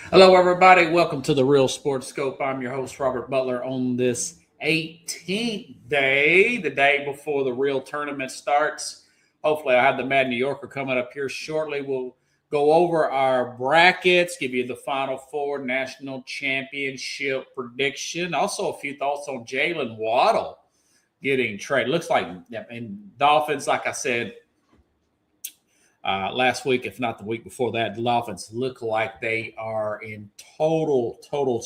Hello, everybody. Welcome to the Real Sports Scope. I'm your host, Robert Butler, on this 18th day, the day before the real tournament starts. Hopefully, I have the Mad New Yorker coming up here shortly. We'll go over our brackets, give you the Final Four national championship prediction. Also, a few thoughts on Jalen Waddle getting traded. Looks like, and Dolphins, like I said, last week, if not the week before that, the Dolphins look like they are in total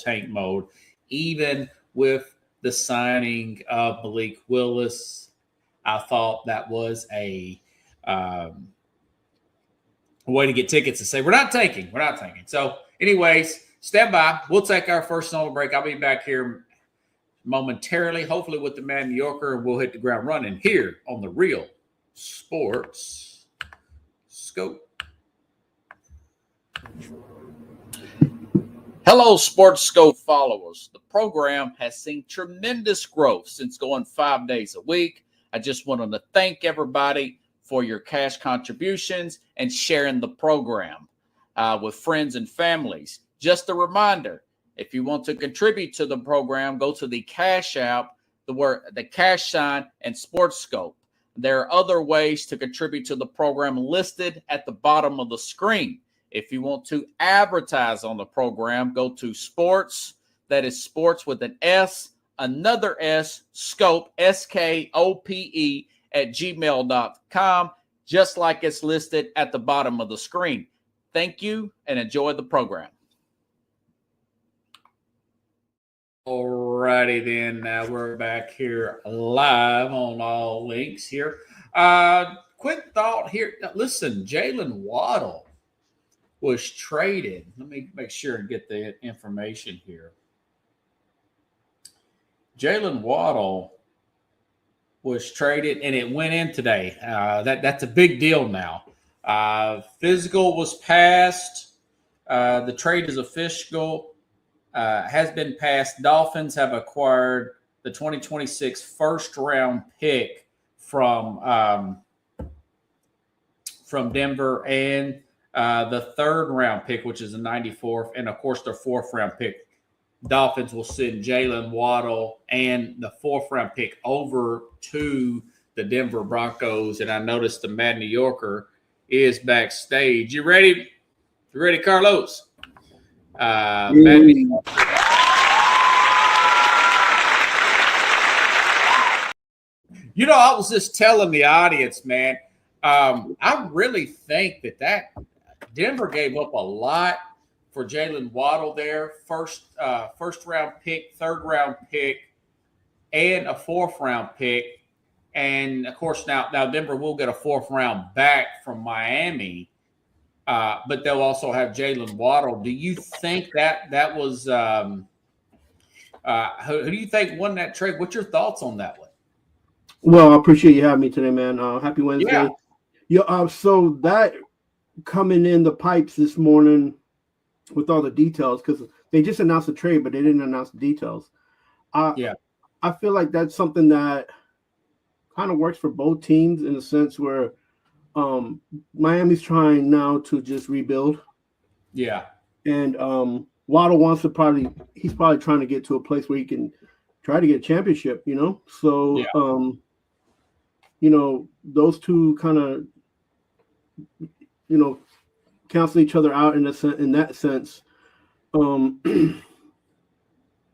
tank mode, even with the signing of Malik Willis. I thought that was a way to get tickets to say, we're not tanking. So, anyways, stand by. We'll take our first solo break. I'll be back here momentarily, hopefully with the Mad New Yorker, and we'll hit the ground running here on the Real Sports Scope. Hello, Sports Scope followers. The program has seen tremendous growth since going 5 days a week. I just wanted to thank everybody for your cash contributions and sharing the program with friends and families. Just a reminder, if you want to contribute to the program, go to the Cash App, the cash sign, and Sports Scope. There are other ways to contribute to the program listed at the bottom of the screen. If you want to advertise on the program, go to sports, that is sports with an S, another S, scope, SKOPE, at gmail.com, just like it's listed at the bottom of the screen. Thank you and enjoy the program. Alrighty then, we're back here live on all links here. Quick thought here. Listen, Jalen Waddle was traded. Let me make sure and get the information here. Jalen Waddle was traded, and it went in today. That's a big deal now. Physical was passed. The trade is official. Has been passed. Dolphins have acquired the 2026 first-round pick from Denver and the third-round pick, which is the 94th, and, of course, their fourth-round pick. Dolphins will send Jalen Waddle and the fourth-round pick over to the Denver Broncos, and I noticed the Mad New Yorker is backstage. You ready? You ready, Carlos? You know, I was just telling the audience, man, I really think that Denver gave up a lot for Jalen Waddle there. First round pick, third round pick, and a fourth round pick. And of course, now Denver will get a fourth round back from Miami. But they'll also have Jalen Waddle. Do you think that was who do you think won that trade? What's your thoughts on that one? Well, I appreciate you having me today, man. Happy Wednesday. Yeah. So that coming in the pipes this morning with all the details, because they just announced the trade, but they didn't announce the details. I feel like that's something that kind of works for both teams in a sense where Miami's trying now to just rebuild. Yeah. And Waddle wants to he's probably trying to get to a place where he can try to get a championship, you know? So, those two kind of, cancel each other out in that sense.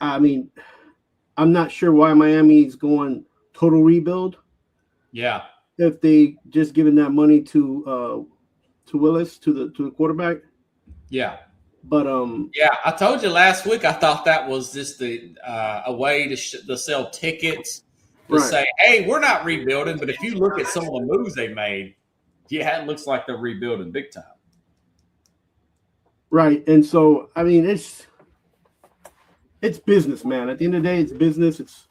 I mean, I'm not sure why Miami's going total rebuild. Yeah. If they just given that money to Willis, to the quarterback. Yeah. But I told you last week I thought that was just a way to sell tickets to say, hey, we're not rebuilding, but if you look at some of the moves they made, it looks like they're rebuilding big time. Right. And so I mean it's business, man. At the end of the day, it's business.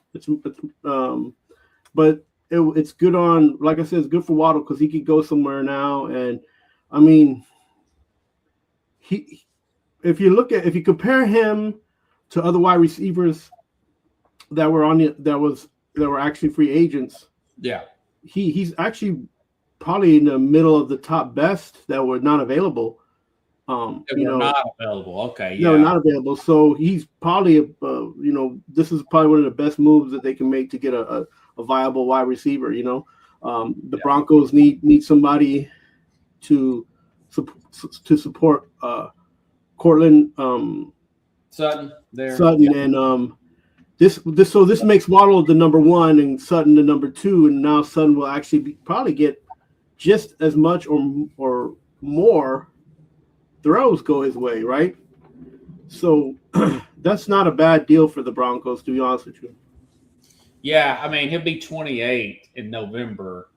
But it's good on, like I said, it's good for Waddle because he could go somewhere now. And I mean, if you compare him to other wide receivers that were actually free agents, he's actually probably in the middle of the top best that were not available. They were not available. Okay, no, not available. So he's probably this is probably one of the best moves that they can make to get a viable wide receiver. The Broncos need somebody to support Cortland Sutton there. And this makes Waddle the number one and Sutton the number two, and now Sutton will actually probably get just as much or more throws go his way, right? So that's not a bad deal for the Broncos, to be honest with you. Yeah, I mean, he'll be 28 in November.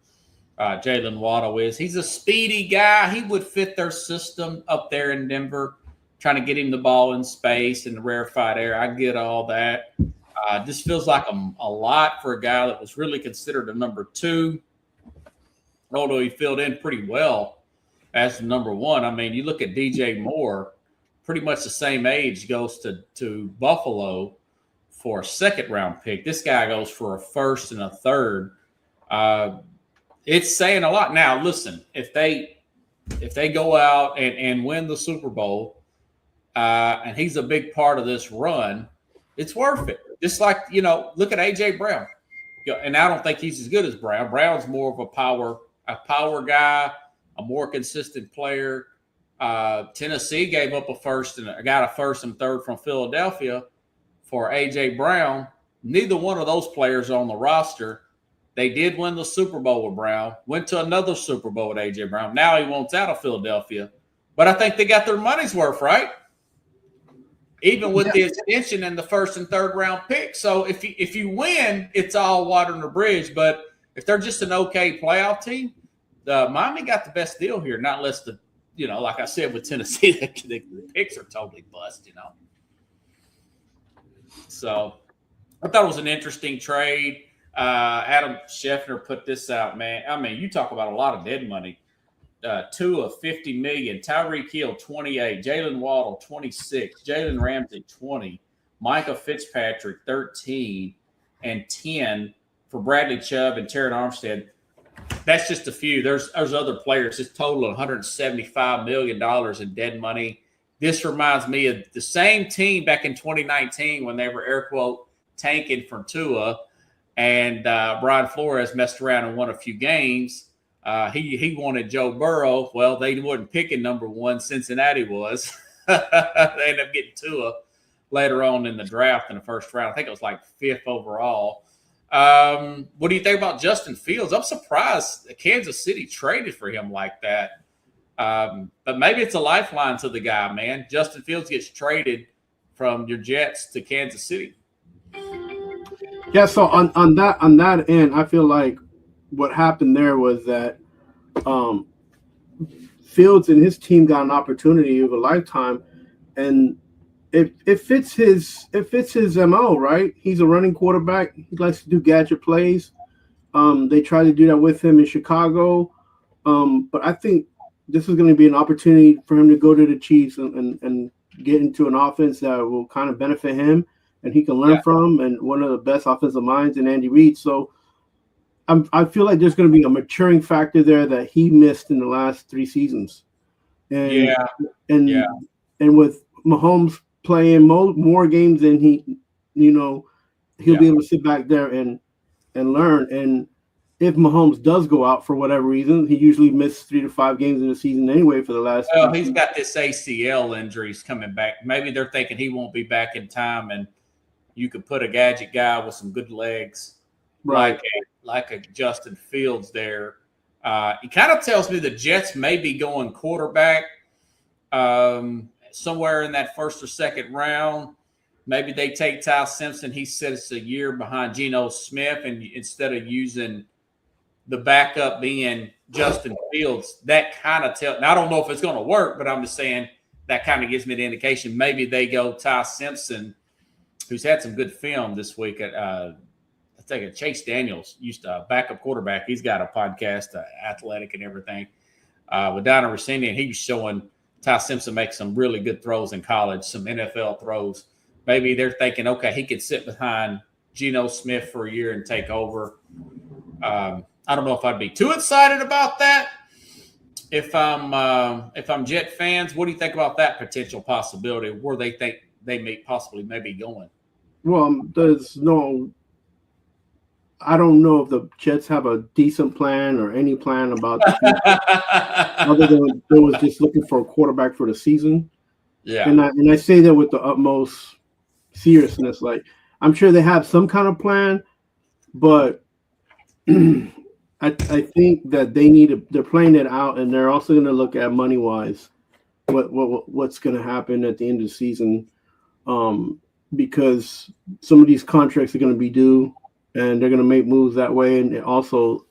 Jalen Waddle is. He's a speedy guy. He would fit their system up there in Denver, trying to get him the ball in space and the rarefied air. I get all that. This feels like a lot for a guy that was really considered a number two, although he filled in pretty well as the number one. I mean, you look at DJ Moore, pretty much the same age, goes to Buffalo for a second-round pick. This guy goes for a first and a third. It's saying a lot. Now, listen, if they go out and win the Super Bowl, and he's a big part of this run, it's worth it. Just like, look at A.J. Brown. And I don't think he's as good as Brown. Brown's more of a power guy, a more consistent player. Tennessee gave up a first and third from Philadelphia for A.J. Brown. Neither one of those players are on the roster. They did win the Super Bowl with Brown, went to another Super Bowl with A.J. Brown. Now he wants out of Philadelphia. But I think they got their money's worth, right? Even with the extension and the first and third round pick. So if you win, it's all water under the bridge. But if they're just an okay playoff team, Miami got the best deal here, not less than, like I said with Tennessee, the picks are totally bust, So I thought it was an interesting trade. Adam Schefter put this out, man. I mean, you talk about a lot of dead money. Tua, $50 million. Tyreek Hill, 28. Jalen Waddle, 26. Jalen Ramsey, 20. Micah Fitzpatrick, 13. And 10 for Bradley Chubb and Terran Armstead. That's just a few. There's other players. It's total of $175 million in dead money. This reminds me of the same team back in 2019 when they were, air quote, tanking for Tua. And Brian Flores messed around and won a few games. He wanted Joe Burrow. Well, they wasn't picking number one. Cincinnati was. They ended up getting Tua later on in the draft in the first round. I think it was like 5th overall. What do you think about Justin Fields? I'm surprised that Kansas City traded for him like that. But maybe it's a lifeline to the guy, man. Justin Fields gets traded from your Jets to Kansas City. Yeah, so on that end, I feel like what happened there was that Fields and his team got an opportunity of a lifetime, and it fits his MO, right? He's a running quarterback. He likes to do gadget plays. They tried to do that with him in Chicago, but I think this is going to be an opportunity for him to go to the Chiefs and get into an offense that will kind of benefit him and he can learn from, and one of the best offensive minds in Andy Reid. So I feel like there's going to be a maturing factor there that he missed in the last 3 seasons. And with Mahomes playing more games than he'll be able to sit back there and learn. And if Mahomes does go out for whatever reason, he usually missed 3 to 5 games in the season anyway for the last. Well, he's got this ACL injuries coming back. Maybe they're thinking he won't be back in time, and you could put a gadget guy with some good legs, right, like a Justin Fields there. It kind of tells me the Jets may be going quarterback somewhere in that first or second round. Maybe they take Ty Simpson. He sits a year behind Geno Smith, and instead of using the backup being Justin Fields, that kind of tells. Now, I don't know if it's going to work, but I'm just saying that kind of gives me the indication. Maybe they go Ty Simpson, who's had some good film this week at I think Chase Daniels, used to backup quarterback. He's got a podcast, Athletic and everything, with Donna Rossini, and he was showing Ty Simpson make some really good throws in college, some NFL throws. Maybe they're thinking, okay, he could sit behind Geno Smith for a year and take over. I don't know if I'd be too excited about that, if I'm Jet fans, what do you think about that potential possibility where they think they may possibly maybe going? Well, I don't know if the Jets have a decent plan or any plan about the future, other than they was just looking for a quarterback for the season. Yeah. And I say that with the utmost seriousness. Like, I'm sure they have some kind of plan, but I think that they're playing it out, and they're also going to look at money wise what's going to happen at the end of the season, because some of these contracts are going to be due, and they're going to make moves that way, and also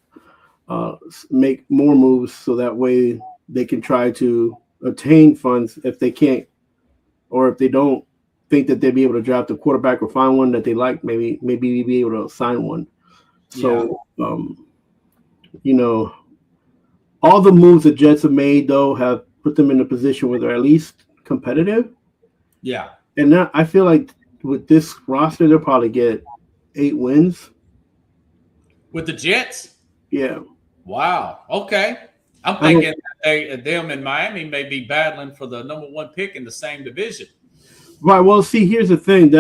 make more moves so that way they can try to obtain funds if they can't, or if they don't think that they'll be able to draft a quarterback or find one that they like, maybe be able to sign one. So, all the moves the Jets have made, though, have put them in a position where they're at least competitive. Yeah. And now I feel like with this roster, they'll probably get 8 wins. With the Jets? Yeah. Wow. Okay. I'm thinking them and Miami may be battling for the number 1 pick in the same division. Right. Well, see, here's the thing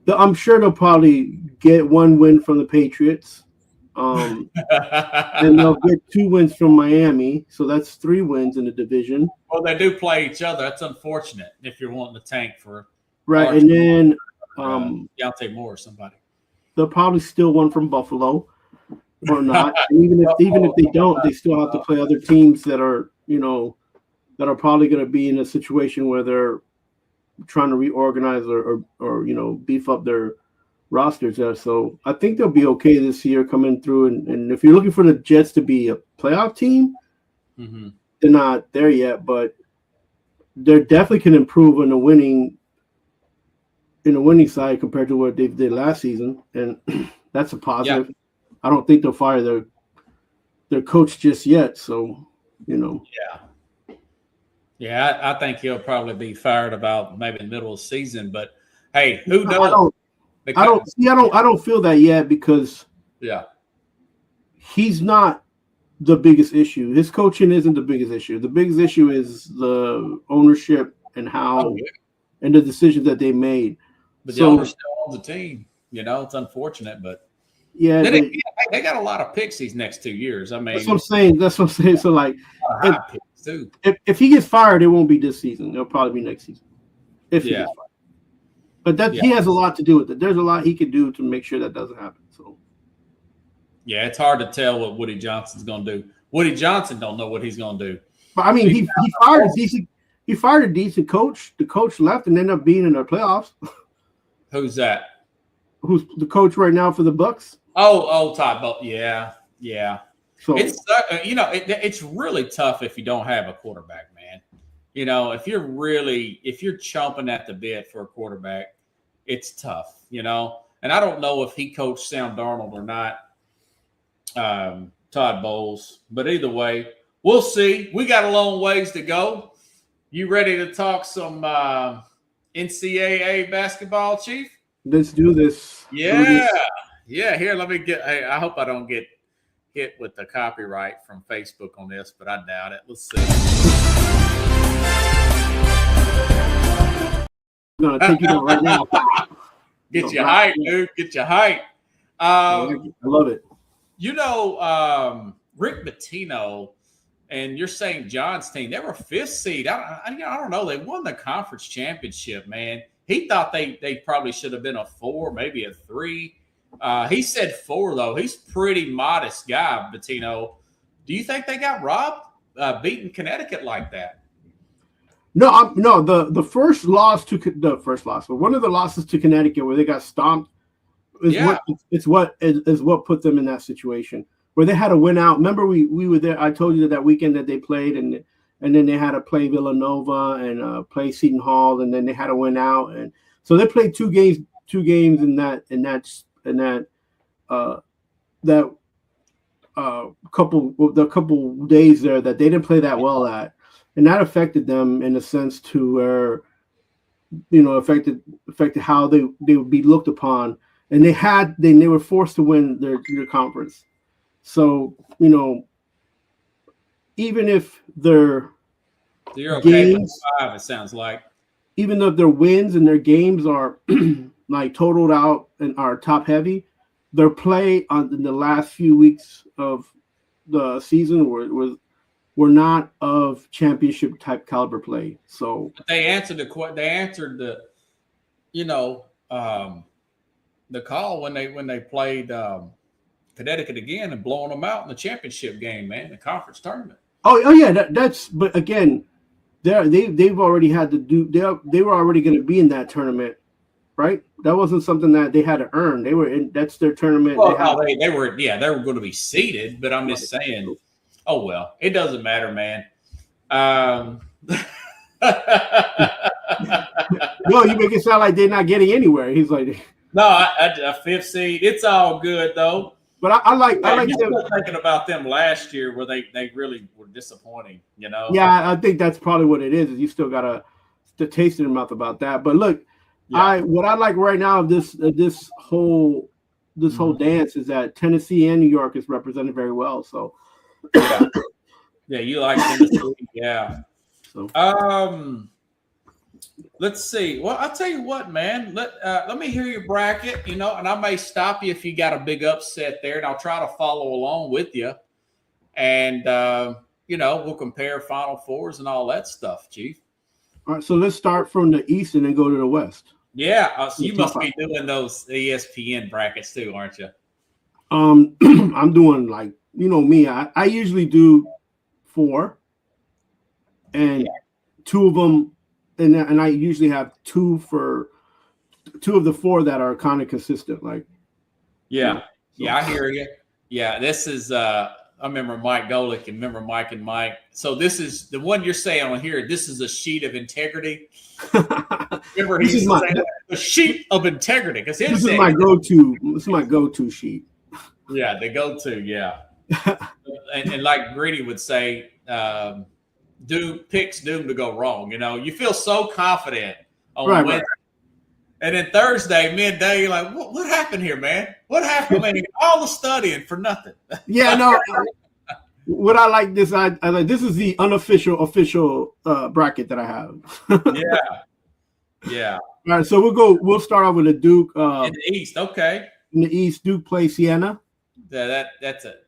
I'm sure they'll probably get 1 win from the Patriots. And they'll get 2 wins from Miami. So that's 3 wins in the division. Well, they do play each other. That's unfortunate if you're wanting to tank for. Right. And then Deontay Moore or somebody. They'll probably steal 1 from Buffalo or not. And even if they don't, they still have to play other teams that are, that are probably going to be in a situation where they're trying to reorganize or beef up their rosters there. So I think they'll be okay this year coming through. And if you're looking for the Jets to be a playoff team, they're not there yet, but they definitely can improve in the winning side compared to what they did last season. And that's a positive. Yeah. I don't think they'll fire their coach just yet. So, Yeah, I think he'll probably be fired about maybe in the middle of the season. But hey, who knows? I don't feel that yet because he's not the biggest issue. His coaching isn't the biggest issue. The biggest issue is the ownership and and the decisions that they made. But the owner still owns the team. It's unfortunate, but they got a lot of picks these next 2 years. I mean, that's what I'm saying. So like, if he gets fired, it won't be this season. It'll probably be next season. If he gets fired. But he has a lot to do with it. There's a lot he could do to make sure that doesn't happen. So, yeah, it's hard to tell what Woody Johnson's going to do. Woody Johnson don't know what he's going to do. But I mean, he fired a decent. He fired a decent coach. The coach left and ended up being in the playoffs. Who's that? Who's the coach right now for the Bucks? Oh, Todd Bowles. Yeah. So it's really tough if you don't have a quarterback, man. If you're chomping at the bit for a quarterback, it's tough, And I don't know if he coached Sam Darnold or not, Todd Bowles. But either way, we'll see. We got a long ways to go. You ready to talk some NCAA basketball, Chief? Let's do this. Yeah. Here, let me get. Hey, I hope I don't get hit with the copyright from Facebook on this, but I doubt it. Let's see. I'm gonna take you down right now. Get your height, dude. Get your height. I love it. Rick Pitino and your St. John's team, they were 5th seed. I don't know. They won the conference championship, man. He thought they probably should have been a 4, maybe a 3. He said 4, though. He's pretty modest guy, Pitino. Do you think they got robbed beating Connecticut like that? No, the first loss, but one of the losses to Connecticut where they got stomped is what put them in that situation where they had to win out. Remember, we were there. I told you that weekend that they played, and then they had to play Villanova and play Seton Hall, and then they had to win out, and so they played two games in that couple days there that they didn't play that well at. And that affected them in a sense to where, affected how they would be looked upon. And they were forced to win their conference. So, even if their So you're okay with games, 5, it sounds like. even though their wins and their games are like totaled out and are top heavy, their play in the last few weeks of the season were not of championship type caliber play. So They answered the the call when they played Connecticut again and blowing them out in the championship game, man, the conference tournament. oh yeah, that's but again, they've already had to do. They were already going to be in that tournament, right? That wasn't something that they had to earn. They were in. That's their tournament. Well, they were going to be seeded, but I'm just saying. Oh well, it doesn't matter, man. No, you make it sound like they're not getting anywhere. He's like, no, a 5th seed. It's all good though. But I like them. Thinking about them last year, where they really were disappointing. You know. Yeah, I think that's probably what it is. You still got to taste in your mouth about that. But look, what I like right now of this whole dance is that Tennessee and New York is represented very well. So. Yeah, you like Tennessee. Yeah. So. Let's see. Well, I'll tell you what, man. Let me hear your bracket, and I may stop you if you got a big upset there, and I'll try to follow along with you. And we'll compare Final Fours and all that stuff, Chief. All right, so let's start from the East and then go to the West. Yeah, so you must be doing those ESPN brackets too, aren't you? I'm doing like me. I usually do 4, and 2 of them. And I usually have 2 of the 4 that are kind of consistent. Like, I hear you. Yeah, this is. I remember Mike Golick and remember Mike and Mike. So this is the one you're saying on here. This is a sheet of integrity. Remember, he's saying a sheet of integrity because this is my go-to. This is my go-to sheet. Yeah, the go-to. Yeah, and like Greedy would say. Picks doomed to go wrong. You feel so confident on Wednesday. Right. And then Thursday, midday, you're like, what happened here, man? What happened? I mean, all the studying for nothing. Yeah, no. What I like this, I like this is the official bracket that I have. Yeah. All right, so we'll start off with the Duke. In the East, okay. In the East, Duke plays Siena. Yeah, that's it.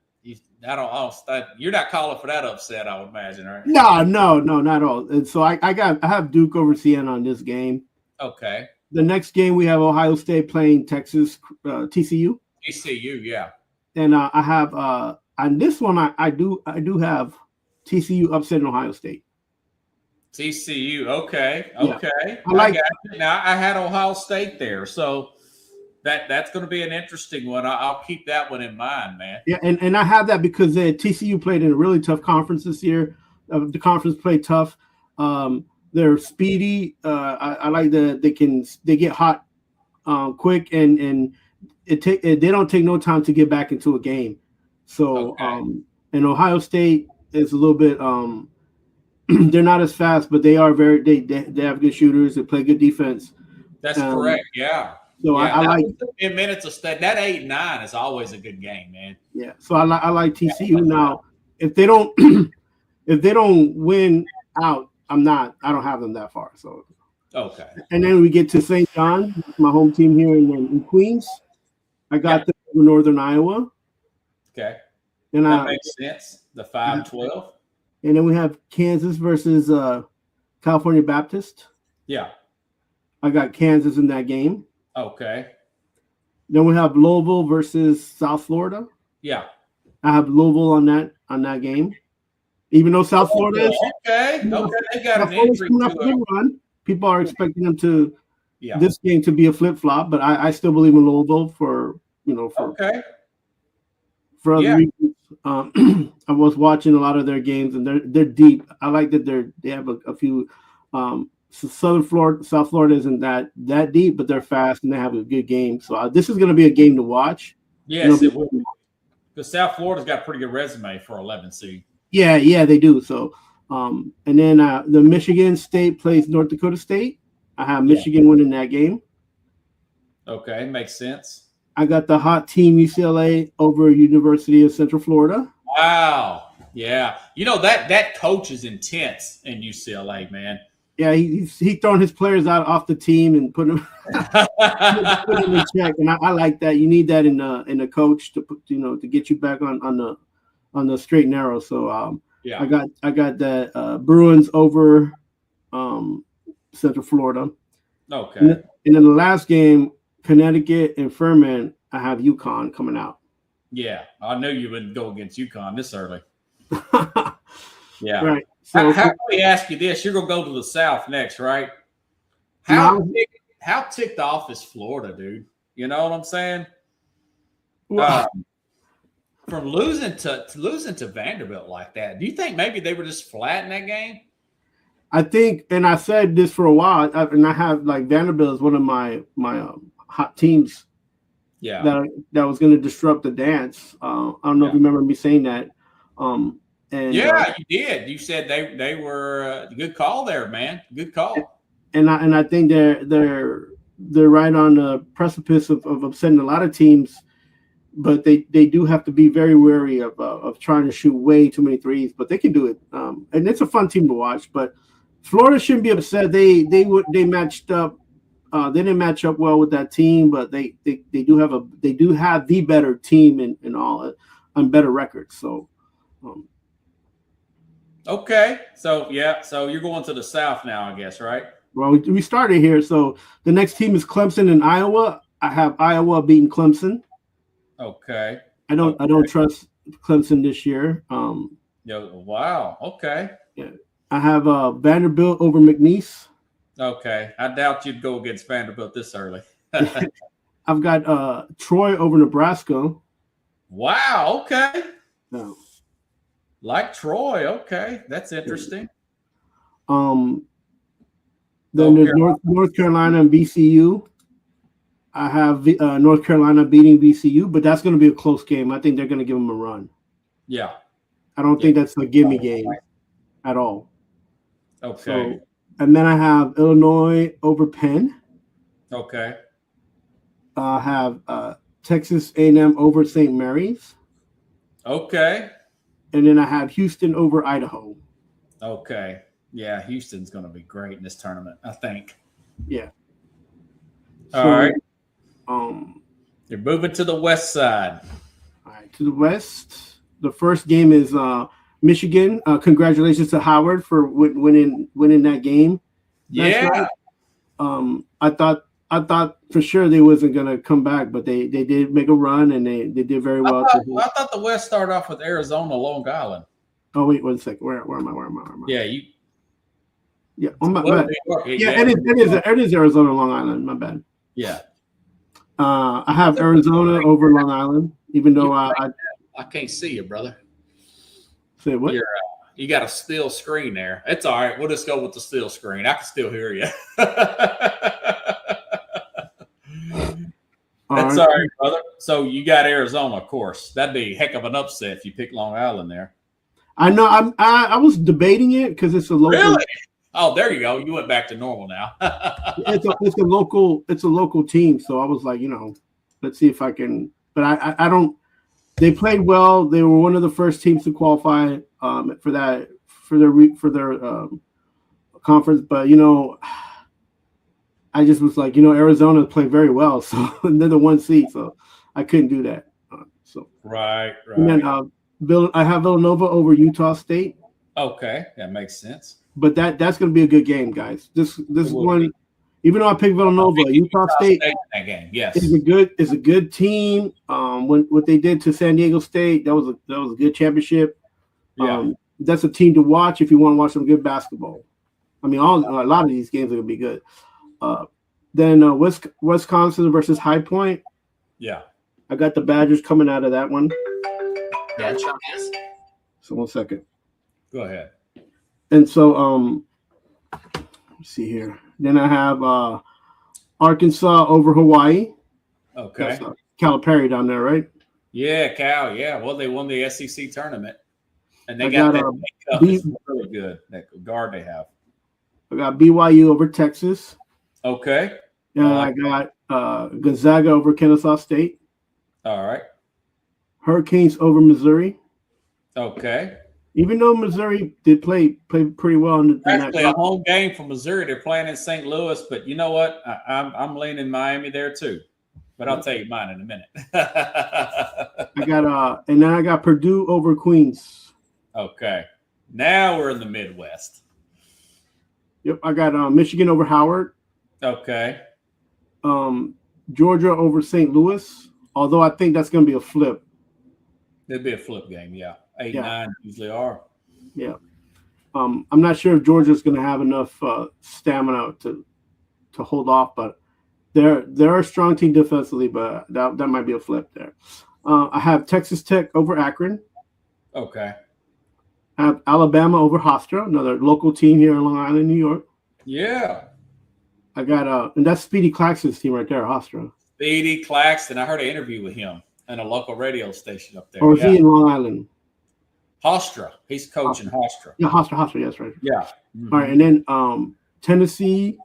You're not calling for that upset, I would imagine, right? No, not at all. And so I have Duke over Siena on this game. Okay. The next game we have Ohio State playing Texas TCU. TCU, yeah. And I have on this one I do have TCU upsetting Ohio State. TCU, okay. Now I had Ohio State there, so. That's going to be an interesting one. I'll keep that one in mind, man. Yeah, and I have that because TCU played in a really tough conference this year. The conference played tough. They're speedy. I like that they get hot quick and they don't take no time to get back into a game. So and Ohio State is a little bit they're not as fast, but they are they have good shooters. They play good defense. That's correct. Yeah. So I like 10 minutes of study. That 8-9 is always a good game, man. Yeah. So I like TCU now. If they don't win out, I don't have them that far. So okay. And then we get to St. John, my home team here in Queens. I got them in Northern Iowa. Okay. And that makes sense. The 5-12. And then we have Kansas versus California Baptist. Yeah. I got Kansas in that game. Okay. Then we have Louisville versus South Florida. Yeah. I have Louisville on that game. Even though South Florida is okay, they got an injury to run. People are expecting them to this game to be a flip flop, but I still believe in Louisville for other reasons. I was watching a lot of their games and they're deep. I like that they have a few. South Florida isn't that deep, but they're fast and they have a good game. So this is going to be a game to watch. Yes, it will. Because South Florida's got a pretty good resume for 11 seed. Yeah, they do. So, and then the Michigan State plays North Dakota State. I have Michigan winning that game. Okay, makes sense. I got the hot team UCLA over University of Central Florida. Wow. Yeah. You know, that coach is intense in UCLA, man. Yeah, he throwing his players out off the team and put them in check, and I like that. You need that in a coach to put, to get you back on the straight and narrow. So Yeah. I got that Bruins over Central Florida. Okay. And then the last game, Connecticut and Furman, I have UConn coming out. Yeah, I knew you wouldn't go against UConn this early. Yeah. Right. So how can we ask you this? You're gonna go to the South next, right? No. How ticked off is Florida, dude? You know what I'm saying? Well, From losing to Vanderbilt like that, do you think maybe they were just flat in that game? I think, and I said this for a while, and I have like Vanderbilt is one of my hot teams. Yeah. That was going to disrupt the dance. I don't know if you remember me saying that. And yeah, you did. You said they were a good call there, man. Good call. And I think they're right on the precipice of upsetting a lot of teams, but they do have to be very wary of trying to shoot way too many threes. But they can do it, and it's a fun team to watch. But Florida shouldn't be upset. They matched up. They didn't match up well with that team, but they do have the better team in all on better records. So. Okay, so you're going to the South now, I guess, right? Well, we started here, so the next team is Clemson and Iowa. I have Iowa beating Clemson. Okay. I don't trust Clemson this year. Wow. Okay. Yeah, I have Vanderbilt over McNeese. Okay, I doubt you'd go against Vanderbilt this early. I've got Troy over Nebraska. Wow. Okay. No. Like Troy. Okay, that's interesting. Then there's North Carolina and VCU. I have North Carolina beating VCU, but that's going to be a close game. I think they're going to give them a run. Yeah. I don't think that's a gimme game at all. Okay. So, and then I have Illinois over Penn. Okay. I have Texas A&M over St. Mary's. Okay. And then I have Houston over Idaho. Okay. Yeah, Houston's going to be great in this tournament, I think. Yeah. All right. You're moving to the west side. All right, to the west. The first game is Michigan. Congratulations to Howard for winning that game. Yeah. I thought for sure they wasn't gonna come back, but they did make a run and they did very well. I thought the West started off with Arizona, Long Island. Oh wait, 1 second. Where am I? Yeah, you. Yeah, on my bad. Yeah, it is Arizona, Long Island. My bad. Yeah. I have Arizona over Long Island, even though I can't see you, brother. Say what? You got a still screen there. It's all right. We'll just go with the still screen. I can still hear you. That's all right, brother. So you got Arizona, of course. That'd be a heck of an upset if you pick Long Island there. I know. I was debating it because it's a local. Really? Oh, there you go. You went back to normal now. It's a local team, so I was like, let's see if I can. But I don't. They played well. They were one of the first teams to qualify for their conference. But I just was like, Arizona played very well, so they're the 1 seed, so I couldn't do that. Right. And then I have Villanova over Utah State. Okay, that makes sense. But that's going to be a good game, guys. This one, even though I picked Villanova, Utah State in that game, yes, is a good team. What they did to San Diego State, that was a good championship. Yeah. That's a team to watch if you want to watch some good basketball. I mean, a lot of these games are going to be good. Then Wisconsin versus High Point. Yeah. I got the Badgers coming out of that one. Yeah, sure is. So 1 second. Go ahead. And so let's see here. Then I have Arkansas over Hawaii. Okay. That's Calipari down there, right? Yeah, Cal. Yeah. Well, they won the SEC tournament. And they got that makeup is really good. That guard they have. I got BYU over Texas. Okay. I got Gonzaga over Kennesaw State. All right. Hurricanes over Missouri. Okay. Even though Missouri did play pretty well in that Actually, a home game for Missouri. They're playing in St. Louis, but you know what? I'm leaning Miami there too. But I'll tell you mine in a minute. I got and then I got Purdue over Queens. Okay. Now we're in the Midwest. Yep, I got Michigan over Howard. Okay. Georgia over St. Louis. Although I think that's going to be a flip. It'd be a flip game, yeah. 8-9 usually are. Yeah. I'm not sure if Georgia's going to have enough stamina to hold off, but they're a strong team defensively, but that might be a flip there. I have Texas Tech over Akron. Okay. I have Alabama over Hofstra, another local team here in Long Island, New York. Yeah. I got and that's Speedy Claxton's team right there, Hofstra. Speedy Claxton. I heard an interview with him in a local radio station up there. Or is he in Long Island? Hofstra. He's coaching Hofstra. Yeah, Hofstra, yes, right. Yeah. Mm-hmm. All right, and then Tennessee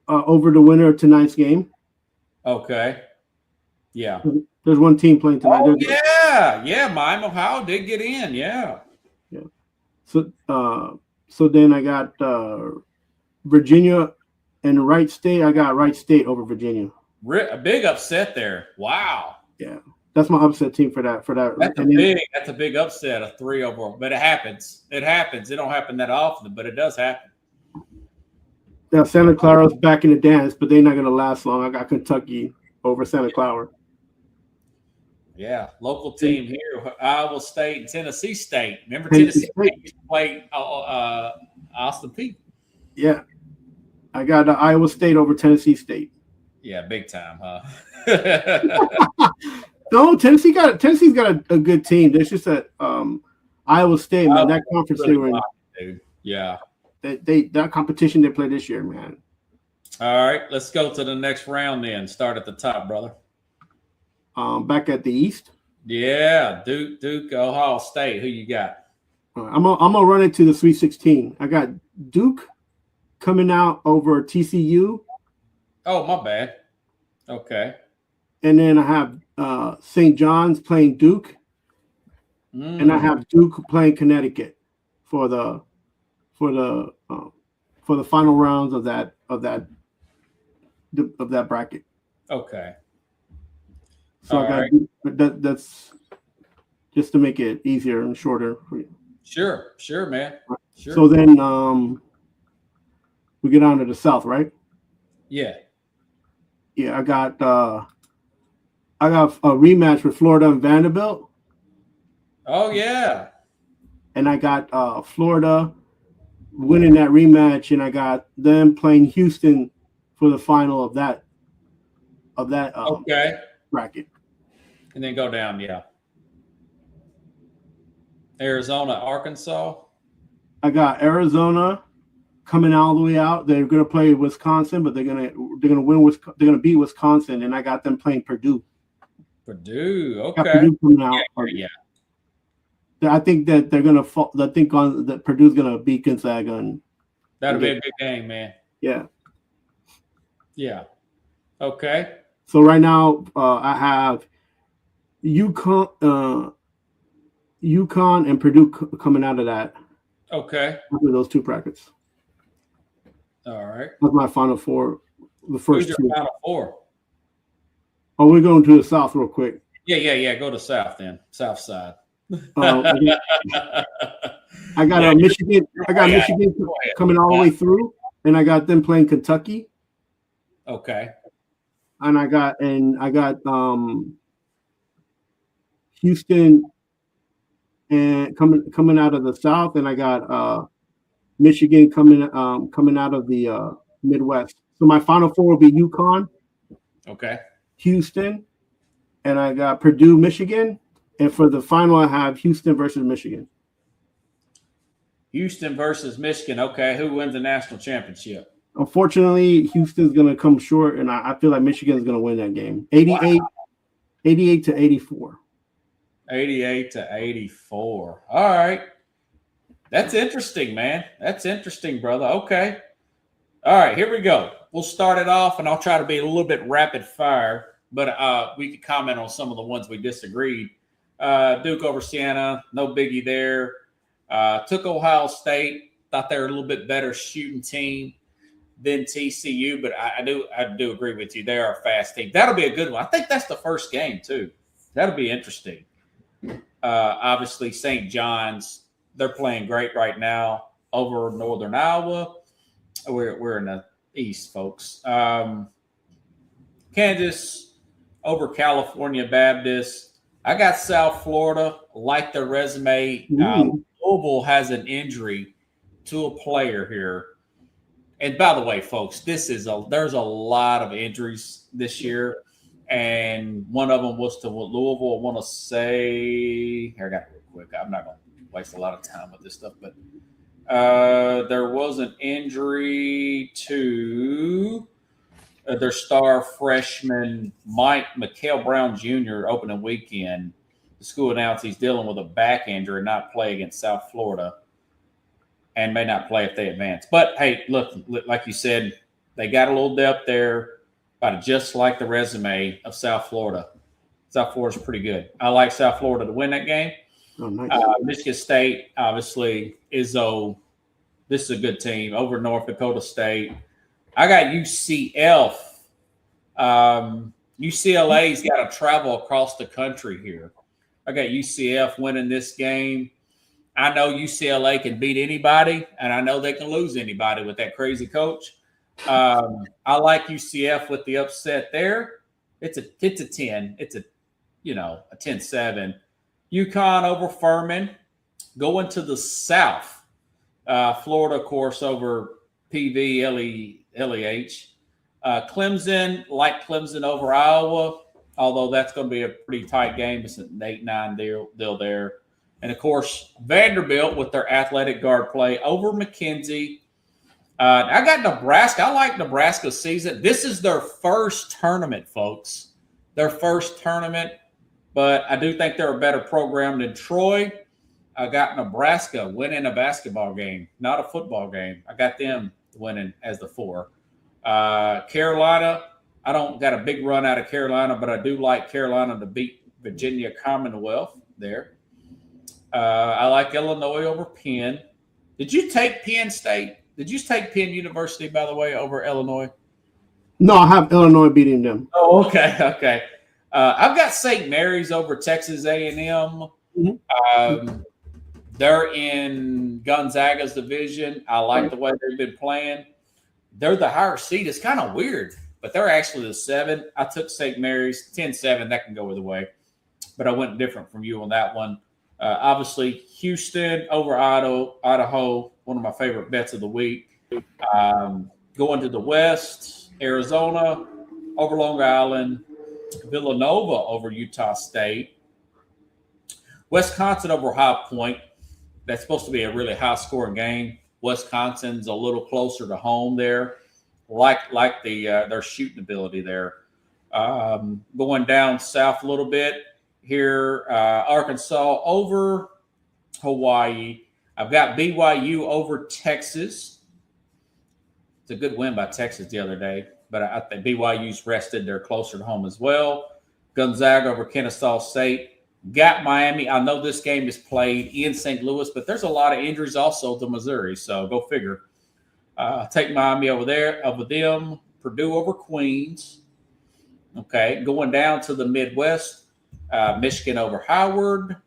over the winner of tonight's game. Okay. Yeah. There's one team playing tonight. Oh, yeah. Miami, Ohio did get in. Yeah. Yeah. So then I got Virginia and Wright State. I got Wright State over Virginia. A big upset there. Wow. Yeah. That's my upset team for that. That's a big upset, a 3 overall. But it happens. It happens. It don't happen that often, but it does happen. Now Santa Clara's back in the dance, but they're not going to last long. I got Kentucky over Santa Clara. Yeah, local team here, Iowa State and Tennessee State. Remember Tennessee State used to play Austin Peay. Yeah. I got Iowa State over Tennessee State. Yeah, big time, huh? No, Tennessee's got a good team. There's just that Iowa State, man, that conference they were in. Dude. Yeah. That competition they played this year, man. All right, let's go to the next round then. Start at the top, brother. Back at the East. Yeah, Duke, Ohio State. Who you got? I'm gonna run it to the Sweet 16. I got Duke coming out over TCU. Oh, my bad. Okay. And then I have St. John's playing Duke, and I have Duke playing Connecticut for the final rounds of that bracket. Okay. So I got that's just to make it easier and shorter for you. Sure, man. Sure. So then we get on to the South, right? Yeah. Yeah, I got a rematch with Florida and Vanderbilt. Oh yeah. And I got Florida winning that rematch, and I got them playing Houston for the final of that okay. bracket. And then go down, yeah. Arizona, Arkansas. I got Arizona coming all the way out. They're going to play Wisconsin, but they're going to win. They're going to beat Wisconsin, and I got them playing Purdue. Purdue, okay. Got Purdue coming out. Yeah. I think that they're going to fall. I think that Purdue's going to beat Gonzaga. And that'll be a big game, man. Yeah. Yeah. Okay. So right now, I have UConn and Purdue coming out of that. Okay. After those two brackets. All right. That's my final four. The first Who's two. your final four? Oh, we're going to the South real quick. Yeah. Go to South then. South side. I got Michigan. I got Michigan coming all the way through, and I got them playing Kentucky. Okay. And I got Houston and coming out of the South, and I got Michigan coming out of the Midwest. So my final four will be UConn, okay, Houston, and I got Purdue, Michigan, and for the final I have Houston versus Michigan. Houston versus Michigan. Okay, who wins the national championship? Unfortunately, Houston's going to come short, and I feel like Michigan's going to win that game. 88 to 84. 88 to 84. All right. That's interesting, man. That's interesting, brother. Okay. All right, here we go. We'll start it off, and I'll try to be a little bit rapid fire, but we could comment on some of the ones we disagreed. Duke over Siena, no biggie there. Took Ohio State. Thought they were a little bit better shooting team than TCU, but I do agree with you. They are a fast team. That'll be a good one. I think that's the first game too. That'll be interesting. Obviously, St. John's, they're playing great right now over Northern Iowa. We're in the East, folks. Kansas over California Baptist. I got South Florida, like their resume. Louisville has an injury to a player here. And by the way, folks, there's a lot of injuries this year. And one of them was to Louisville. I want to say, here, I got it real quick. I'm not going to waste a lot of time with this stuff, but there was an injury to their star freshman, Mikael Brown Jr., opening weekend. The school announced he's dealing with a back injury and not play against South Florida and may not play if they advance. But, hey, look, like you said, they got a little depth there. Just like the resume of South Florida. South Florida's pretty good. I like South Florida to win that game. Oh, nice. Michigan State, obviously, Izzo. This is a good team over North Dakota State. I got UCF. UCLA's got to travel across the country here. I got UCF winning this game. I know UCLA can beat anybody, and I know they can lose anybody with that crazy coach. I like UCF with the upset there. It's a 10. It's a 10-7. UConn over Furman. Going to the South. Florida, of course, over PV, LEH. Clemson, like Clemson over Iowa, although that's going to be a pretty tight game. It's an 8-9 deal there. And, of course, Vanderbilt with their athletic guard play over McKenzie. I got Nebraska. I like Nebraska's season. This is their first tournament, folks. Their first tournament. But I do think they're a better program than Troy. I got Nebraska winning a basketball game, not a football game. I got them winning as the 4. Carolina, I don't got a big run out of Carolina, but I do like Carolina to beat Virginia Commonwealth there. I like Illinois over Penn. Did you take Penn State? Did you take Penn University, by the way, over Illinois? No, I have Illinois beating them. Oh, okay. I've got St. Mary's over Texas A&M. Mm-hmm. They're in Gonzaga's division. I like the way they've been playing. They're the higher seed. It's kind of weird, but they're actually the 7. I took St. Mary's 10-7. That can go either way, but I went different from you on that one. Obviously, Houston over Idaho, one of my favorite bets of the week. Going to the West, Arizona over Long Island, Villanova over Utah State, Wisconsin over High Point. That's supposed to be a really high-scoring game. Wisconsin's a little closer to home there, like their shooting ability there. Going down south a little bit here, Arkansas over Hawaii. I've got BYU over Texas. It's a good win by Texas the other day, but I think BYU's rested. They're closer to home as well. Gonzaga over Kennesaw State. Got Miami. I know this game is played in St. Louis, but there's a lot of injuries also to Missouri, so go figure. Take Miami over there, over them. Purdue over Queens. Okay, going down to the Midwest, Michigan over Howard.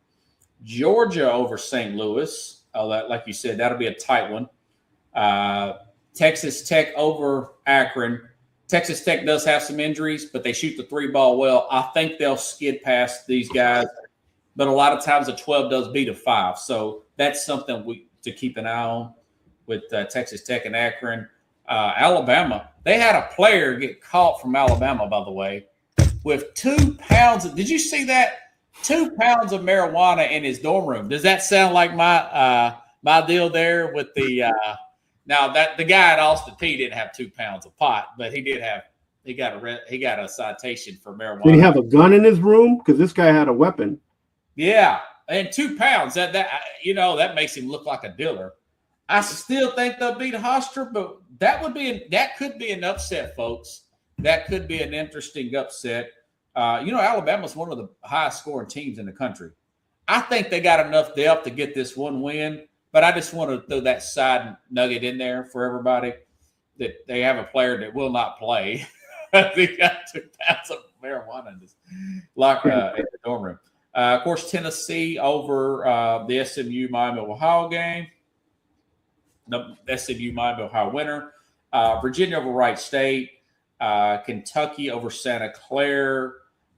Georgia over St. Louis. Like you said, that'll be a tight one. Texas Tech over Akron. Texas Tech does have some injuries, but they shoot the 3-ball well. I think they'll skid past these guys, but a lot of times a 12 does beat a 5. So that's something to keep an eye on with Texas Tech and Akron. Alabama, they had a player get caught from Alabama, by the way, with 2 pounds. Did you see that? 2 pounds of marijuana in his dorm room. Does that sound like my deal there with the now that the guy at Austin Peay didn't have 2 pounds of pot, but he got a citation for marijuana. Did he have a gun in his room? Because this guy had a weapon. Yeah, and 2 pounds. That makes him look like a dealer. I still think they'll beat Hofstra, but that could be an upset, folks. That could be an interesting upset. Alabama's one of the highest scoring teams in the country. I think they got enough depth to get this one win, but I just want to throw that side nugget in there for everybody that they have a player that will not play. I think I took pounds of marijuana in this locker in the dorm room. Of course, Tennessee over the SMU Miami of Ohio game. The SMU Miami of Ohio winner. Virginia over Wright State. Kentucky over Santa Clara.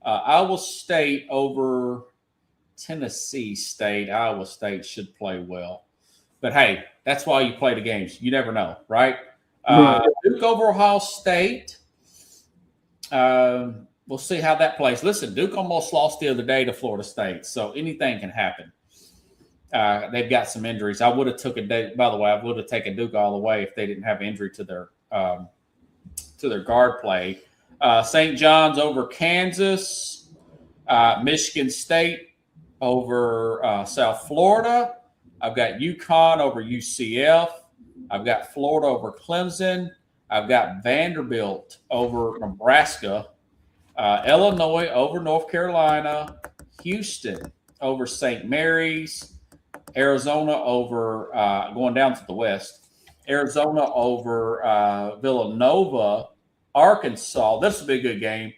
Iowa State over Tennessee State. Iowa State should play well. But, hey, that's why you play the games. You never know, right? Duke over Ohio State. We'll see how that plays. Listen, Duke almost lost the other day to Florida State, so anything can happen. They've got some injuries. I would have took a day. By the way, I would have taken Duke all the way if they didn't have injury to their guard play. St. John's over Kansas. Michigan State over South Florida. I've got UConn over UCF. I've got Florida over Clemson. I've got Vanderbilt over Nebraska. Illinois over North Carolina. Houston over St. Mary's. Arizona over going down to the west. Arizona over Villanova. Arkansas. This will be a good game.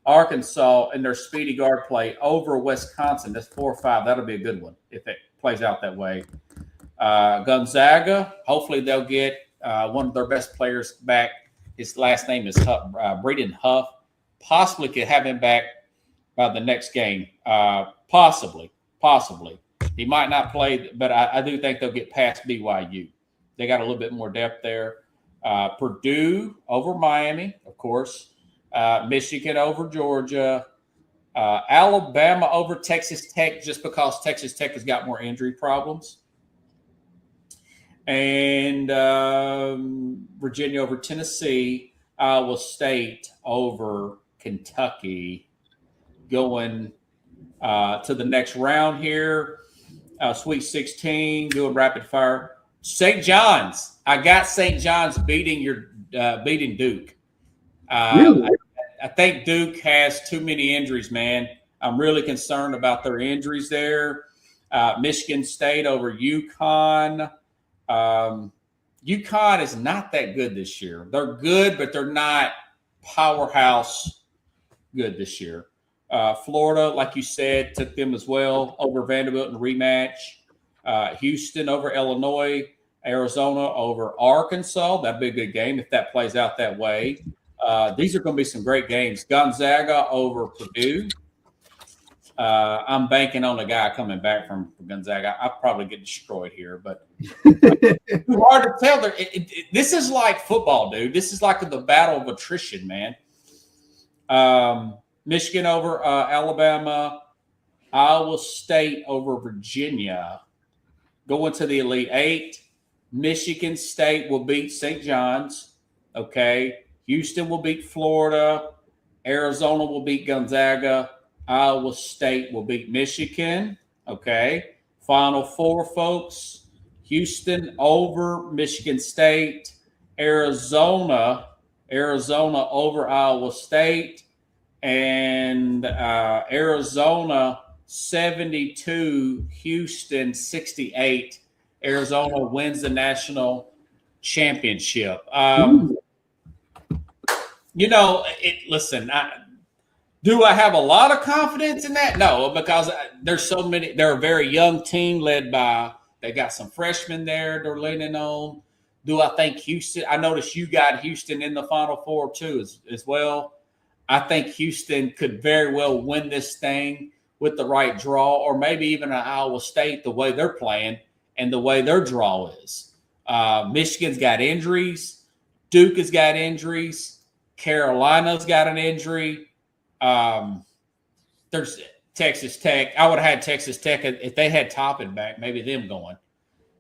Arkansas and their speedy guard play over Wisconsin. That's 4-5. That'll be a good one if it plays out that way. Gonzaga. Hopefully they'll get one of their best players back. His last name is Huff, Braden Huff. Possibly could have him back by the next game. Possibly. He might not play, but I do think they'll get past BYU. They got a little bit more depth there. Purdue over Miami, of course. Michigan over Georgia. Alabama over Texas Tech, just because Texas Tech has got more injury problems. And Virginia over Tennessee. Iowa State over Kentucky. Going to the next round here. Sweet 16, doing rapid fire. St. John's. I got St. John's beating Duke. Really? I think Duke has too many injuries, man. I'm really concerned about their injuries there. Michigan State over UConn. UConn is not that good this year. They're good, but they're not powerhouse good this year. Florida, like you said, took them as well over Vanderbilt in a rematch. Houston over Illinois. Arizona over Arkansas. That'd be a good game if that plays out that way. These are going to be some great games. Gonzaga over Purdue. I'm banking on a guy coming back from Gonzaga. I'll probably get destroyed here, but too hard to tell. This is like football, dude. This is like the battle of attrition, man. Michigan over Alabama. Iowa State over Virginia. Going to the Elite Eight. Michigan State will beat St. John's. Okay. Houston will beat Florida. Arizona will beat Gonzaga. Iowa State will beat Michigan. Okay. Final four, folks. Houston over Michigan State. Arizona over Iowa State. And Arizona 72, Houston 68. Arizona wins the national championship. Listen, do I have a lot of confidence in that? No, because there's so many. They're a very young team led by, they got some freshmen there they're leaning on. Do I think Houston? I noticed you got Houston in the Final Four too as well. I think Houston could very well win this thing with the right draw, or maybe even an Iowa State the way they're playing and the way their draw is. Michigan's got injuries. Duke has got injuries. Carolina's got an injury. There's Texas Tech. I would have had Texas Tech if they had Toppin back, maybe them going.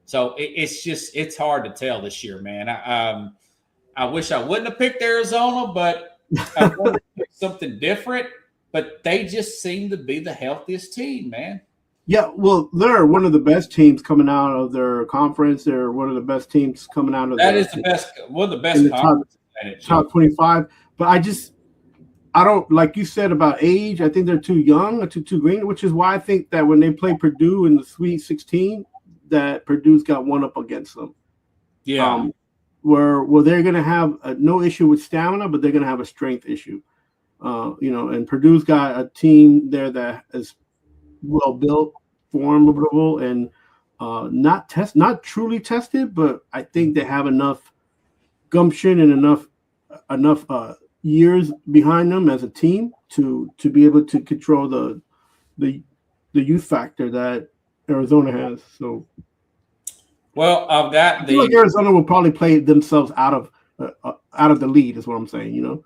So it's hard to tell this year, man. I wish I wouldn't have picked Arizona, but I wanted to pick something different. But they just seem to be the healthiest team, man. Yeah, well, they're one of the best teams coming out of their conference. They're one of the best teams coming out of one of the best top 25. But I don't, like you said about age, I think they're too young or too green, which is why I think that when they play Purdue in the Sweet 16, that Purdue's got one up against them. Yeah. Where they're going to have no issue with stamina, but they're going to have a strength issue. And Purdue's got a team there that is well built, formidable, and not truly tested, but I think they have enough gumption and enough years behind them as a team to be able to control the youth factor that Arizona has. So, well, I've got I feel like Arizona will probably play themselves out of the lead, is what I'm saying.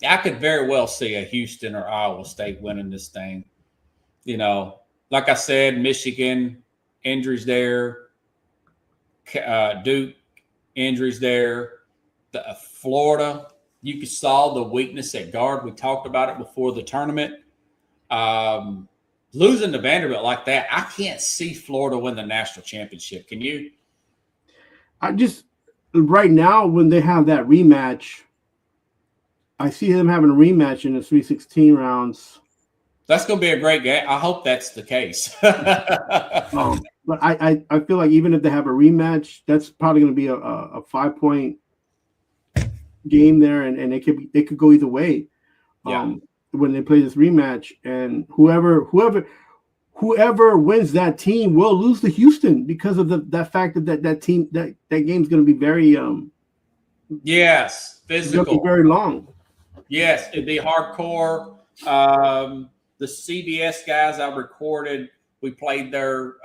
I could very well see a Houston or Iowa State winning this thing. Like I said, Michigan, injuries there. Duke, injuries there. Florida, you saw the weakness at guard. We talked about it before the tournament. Losing to Vanderbilt like that, I can't see Florida win the national championship. Can you? Right now, when they have that rematch, I see them having a rematch in the 3-16 rounds. That's going to be a great game. I hope that's the case. But I feel like even if they have a rematch, that's probably going to be a 5-point game there, and it could go either way. Yeah. When they play this rematch, and whoever wins that team will lose to Houston because of that fact that team that game's going to be very physical, very long. Yes, it'd be hardcore. The CBS guys I recorded, we played their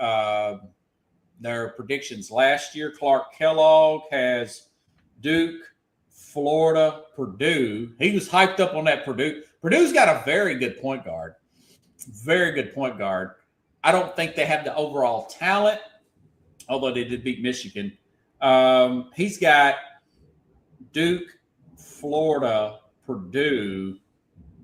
predictions last year. Clark Kellogg has Duke, Florida, Purdue. He was hyped up on that Purdue. Purdue's got a very good point guard. Very good point guard. I don't think they have the overall talent, although they did beat Michigan. He's got Duke, Florida, Purdue,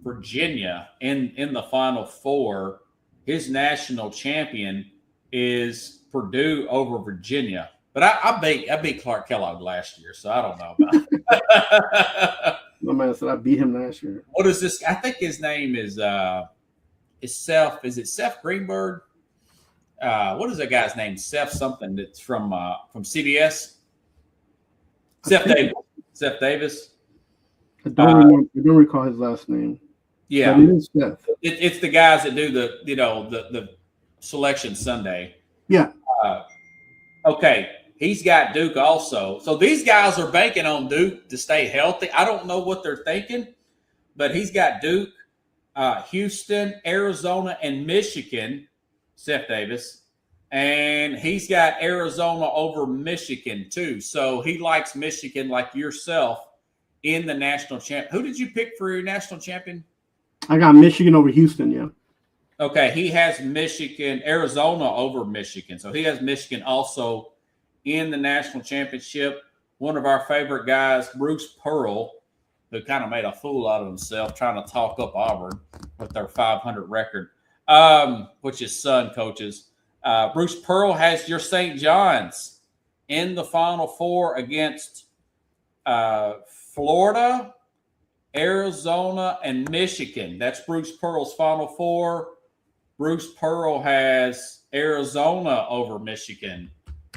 Virginia in the Final Four. His national champion is Purdue over Virginia. But I beat Clark Kellogg last year, so I don't know about it. My man said I beat him last year. What is this? I think his name is Seth. Is it Seth Greenberg? What is that guy's name? Seth something that's from CBS. Seth Davis. Seth Davis. I don't recall his last name. Yeah, but it is Seth. It's the guys that do the Selection Sunday. Yeah. Okay. He's got Duke also. So these guys are banking on Duke to stay healthy. I don't know what they're thinking, but he's got Duke, Houston, Arizona, and Michigan, Seth Davis. And he's got Arizona over Michigan, too. So he likes Michigan like yourself in the national champ. Who did you pick for your national champion? I got Michigan over Houston, yeah. Okay, he has Arizona over Michigan. So he has Michigan also in the national championship. One of our favorite guys, Bruce Pearl, who kind of made a fool out of himself trying to talk up Auburn with their 500 record, which his son coaches. Bruce Pearl has your St. John's in the Final Four against Florida, Arizona, and Michigan. That's Bruce Pearl's Final Four. Bruce Pearl has Arizona over Michigan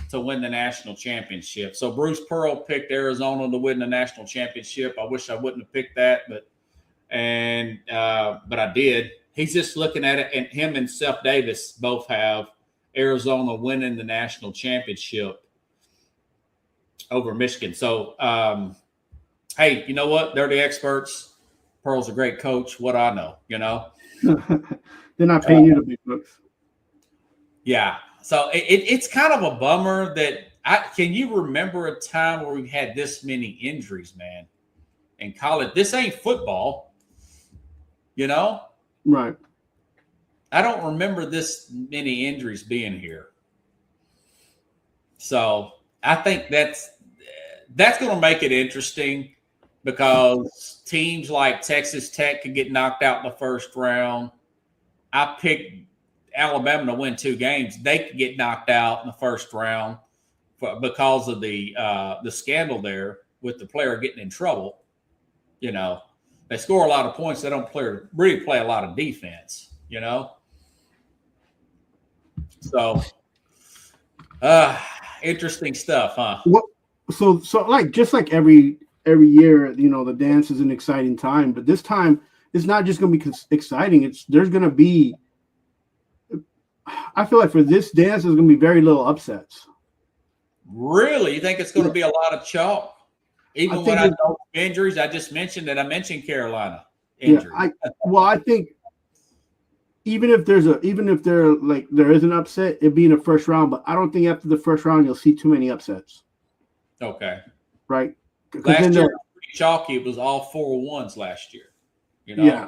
to win the national championship. So Bruce Pearl picked Arizona to win the national championship. I wish I wouldn't have picked that, but I did. He's just looking at it, and him and Seth Davis both have Arizona winning the national championship over Michigan. So, hey, you know what? They're the experts. Pearl's a great coach. What I know, They're not paying you the big bucks. Yeah. So it's kind of a bummer that can you remember a time where we had this many injuries, man, in college? This ain't football, Right. I don't remember this many injuries being here. So I think that's going to make it interesting because teams like Texas Tech could get knocked out in the first round. I picked Alabama to win 2 games. They could get knocked out in the first round because of the scandal there with the player getting in trouble. they score a lot of points. They don't really play a lot of defense, you know? So, interesting stuff, huh? So like just like every year, you know, the dance is an exciting time, but this time it's not just going to be exciting. There's going to be. I feel like for this dance, there's going to be very little upsets. Really, you think it's going to be a lot of chalk? Even when I know injuries, I just mentioned that. I mentioned Carolina injury. Yeah, I think even if there is an upset, it'd be in the first round. But I don't think after the first round you'll see too many upsets. Okay. Right. Last year was pretty chalky. It was all 4-1s last year. You know. Yeah.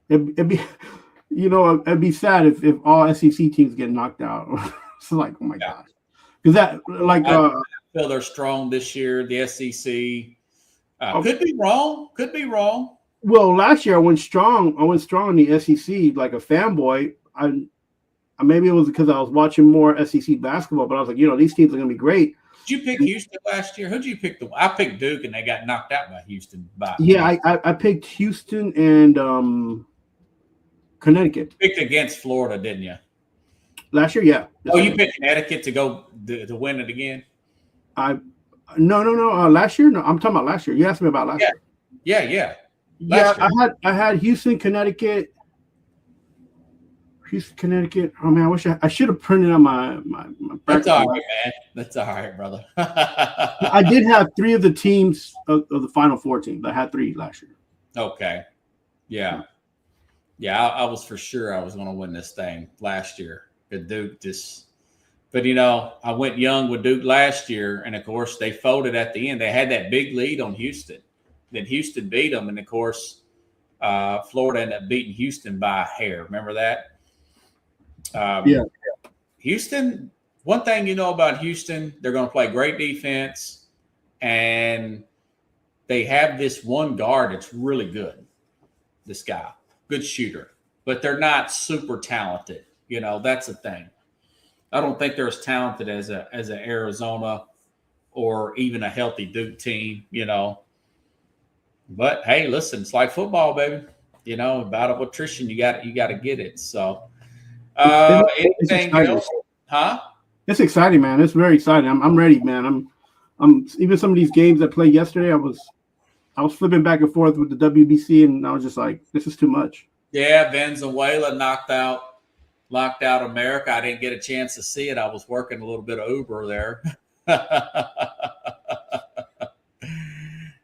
It'd be, you know, it'd be sad if all SEC teams get knocked out. It's like, oh my gosh, because that like I feel they're strong this year. The SEC could be wrong. Could be wrong. Well, last year I went strong in the SEC like a fanboy. Maybe it was because I was watching more SEC basketball, but I was like, you know, these teams are going to be great. Did you pick Houston last year? Who did you pick? I picked Duke, and they got knocked out by Houston. I picked Houston and Connecticut. You picked against Florida, didn't you? Last year, yeah. Oh, you picked Connecticut to go to win it again? No. Last year, no. I'm talking about last year. You asked me about last year. Yeah. I had Houston, Connecticut. Oh man, I should have printed on my. That's all right, man. That's all right, brother. I did have 3 of the teams of the Final Four teams. I had 3 last year. Okay. Yeah. I was for sure I was going to win this thing last year. Duke but you know, I went young with Duke last year, and of course they folded at the end. They had that big lead on Houston. Then Houston beat them, and of course Florida ended up beating Houston by a hair. Remember that? Yeah. Houston, one thing you know about Houston, they're going to play great defense, and they have this one guard that's really good. This guy, good shooter, but they're not super talented. You know, that's the thing. I don't think they're as talented as a Arizona or even a healthy Duke team, you know. But hey, listen, it's like football, baby. You know, battle of attrition, you got to get it. So anything else? Huh? It's exciting, man. It's very exciting. I'm ready, man. I'm even some of these games that played yesterday, I was flipping back and forth with the WBC, and I was just like, this is too much. Yeah, Venezuela knocked out America. I didn't get a chance to see it. I was working a little bit of Uber there.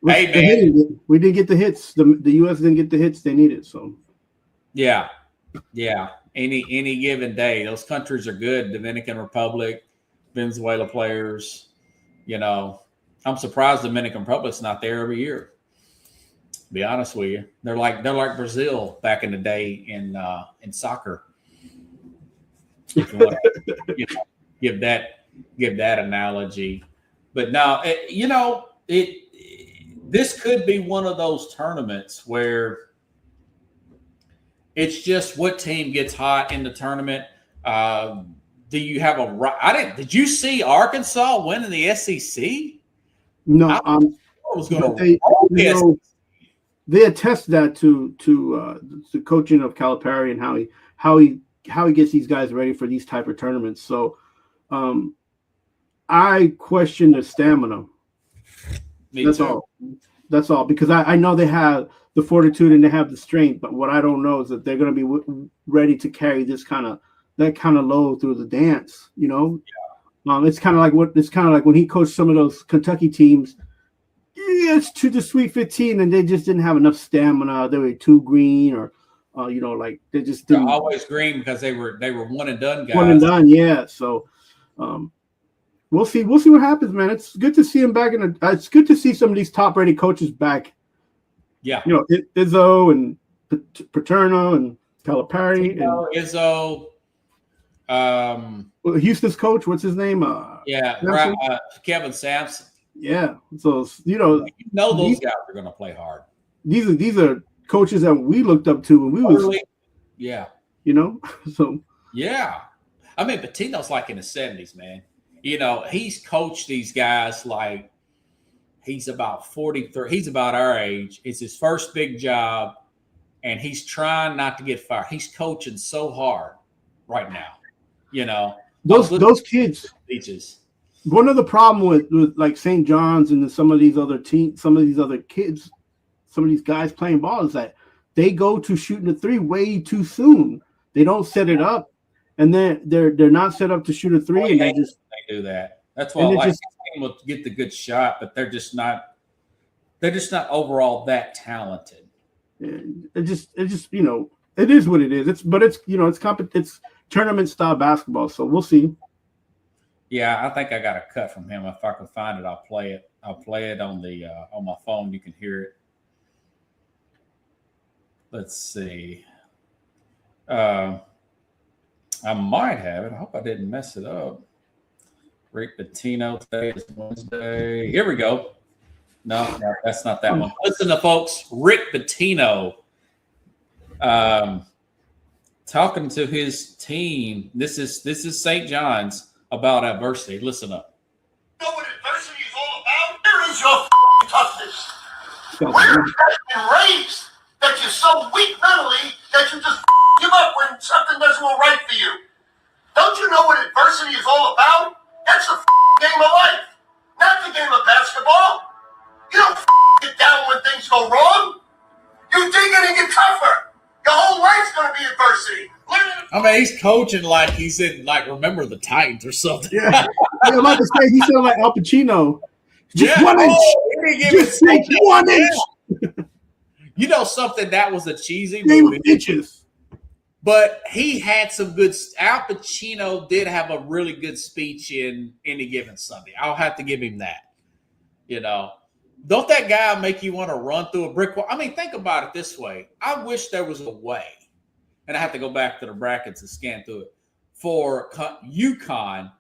Hey, man. We didn't get the hits. The U.S. didn't get the hits they needed. So, yeah. Any given day, those countries are good. Dominican Republic, Venezuela players. You know, I'm surprised Dominican Republic's not there every year. To be honest with you, they're like Brazil back in the day in soccer. If you want to give that analogy, but now this could be one of those tournaments where it's just what team gets hot in the tournament. Do you have did you see Arkansas winning the SEC? No, I was going to. They attest that to the coaching of Calipari and how he gets these guys ready for these type of tournaments. So, I question the stamina. That's all because I know they have the fortitude and they have the strength, but what I don't know is that they're going to be ready to carry that kind of load through the dance. You know, it's kind of like when he coached some of those Kentucky teams. Yes, to the Sweet 15, and they just didn't have enough stamina. They were too green, or like they just didn't. They're always green because they were one and done guys. One and done, yeah. So, we'll see what happens, man. It's good to see him back it's good to see some of these top-rated coaches back. Yeah, you know, Izzo and Paterno and Calipari. Izzo. Houston's coach, what's his name? Kevin Sampson. Yeah, so those guys are going to play hard. These are coaches that we looked up to when we was, you know. So yeah, I mean, Pitino's like in the 70s, man. You know, he's coached these guys like He's about 43. He's about our age. It's his first big job, and he's trying not to get fired. He's coaching so hard right now. You know, those kids. Speeches. One of the problem with like St. John's and some of these other teams, some of these other kids, some of these guys playing ball is that they go to shooting the three way too soon. They don't set it up, and then they're not set up to shoot a three, and they do that. That's why I like will get the good shot, but they're just not overall that talented. It just you know, it is what it is. It's tournament style basketball, so we'll see. Yeah, I think I got a cut from him. If I can find it, I'll play it. I'll play it on the on my phone. You can hear it. Let's see. I might have it. I hope I didn't mess it up. Rick Pitino, today is Wednesday. Here we go. No, that's not that one. Listen to folks. Rick Pitino talking to his team. This is St. John's about adversity. Listen up. You know what adversity is all about? Where is your toughness? Where has been raised that you're so weak mentally that you just give up when something doesn't go right for you? Don't you know what adversity is all about? That's the game of life, not the game of basketball. You don't get down when things go wrong. You dig in and get tougher. Your whole life's going to be adversity. I mean, he's coaching like he's in, like, Remember the Titans or something. Yeah, I'm about to say he sounded like Al Pacino. Just yeah. 1 inch. Just take 1 inch. You know something, that was a cheesy movie. Inches. But he had some good. Al Pacino did have a really good speech in Any Given Sunday. I'll have to give him that. You know, don't that guy make you want to run through a brick wall? I mean, think about it this way. I wish there was a way, and I have to go back to the brackets and scan through it, for UConn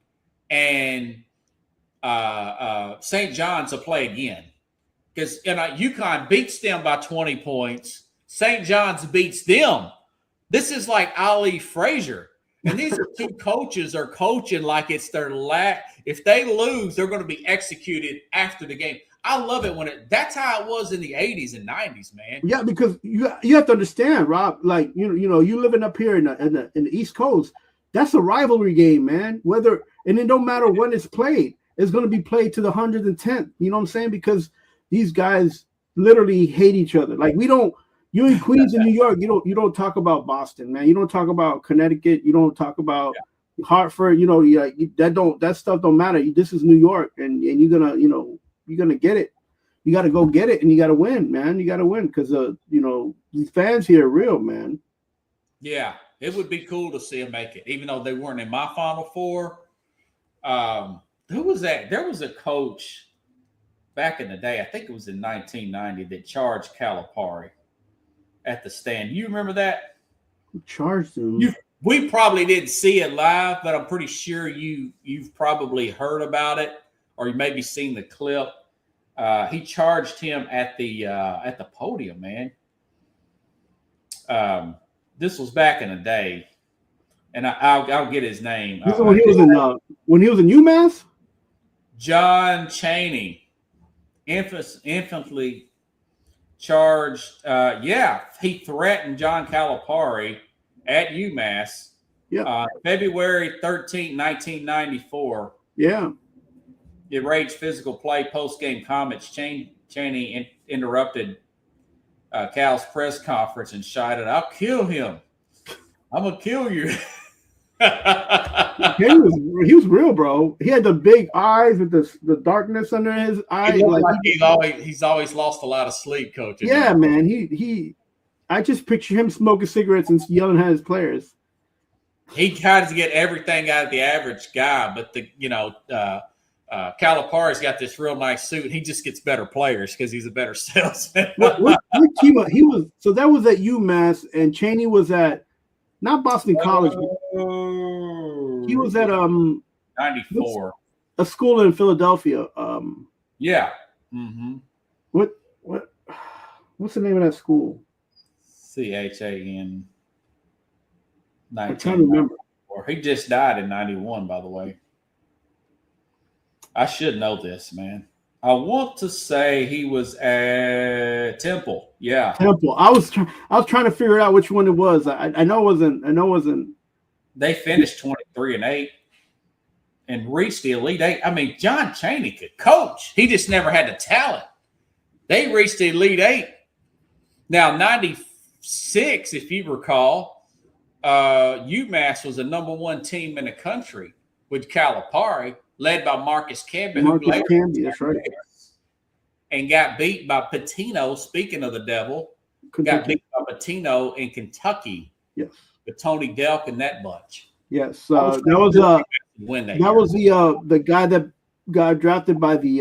and St. John's to play again. Because UConn beats them by 20 points. St. John's beats them. This is like Ali Frazier. And these are two coaches are coaching like it's their if they lose, they're going to be executed after the game. I love it when that's how it was in the 80s and 90s, man. Yeah, because you have to understand, Rob, like you know, you living up here in the East Coast, that's a rivalry game, man. And it don't matter when it's played, it's going to be played to the 110th. You know what I'm saying? Because these guys literally hate each other. Like you in Queens and New York, you don't talk about Boston, man. You don't talk about Connecticut. You don't talk about Hartford. You know, that stuff don't matter. This is New York, and you're gonna get it. You got to go get it, and you got to win, man. You got to win because these fans here are real, man. Yeah, it would be cool to see them make it, even though they weren't in my Final Four. Who was that? There was a coach back in the day. I think it was in 1990 that charged Calipari at the stand. You remember that? Charged him. We probably didn't see it live, but I'm pretty sure you've probably heard about it, or you maybe seen the clip. He charged him at the podium, man. This was back in the day, and I'll get his name. When he was in UMass. John Chaney, infamously charged. He threatened John Calipari at UMass. Yeah. February 13, 1994. Yeah. It raged physical play, post-game comments. Chaney interrupted Cal's press conference and shouted, "I'll kill him. I'm going to kill you." He was real, bro. He had the big eyes with the darkness under his eyes. He's always lost a lot of sleep, coach. Yeah, man. I just picture him smoking cigarettes and yelling at his players. He tries to get everything out of the average guy, but Calipari's got this real nice suit. He just gets better players because he's a better salesman. What team he was? So that was at UMass, and Chaney was at not Boston College. He was at 94, a school in Philadelphia. Yeah. Mm-hmm. What's the name of that school? CHAN. I can't remember. He just died in 91, by the way. I should know this, man. I want to say he was at Temple. Yeah, Temple. I was trying to figure out which one it was. I know it wasn't. They finished 23-8 and reached the Elite Eight. I mean, John Chaney could coach. He just never had the talent. They reached the Elite Eight. Now, 96, if you recall, UMass was the number 1 team in the country with Calipari, led by Marcus Camby. Marcus Camby, that's right. And got beat by Pitino. Speaking of the devil, got beat by Pitino in Kentucky. Yes. With Tony Delk and that bunch. Yes, that was the guy that got drafted by the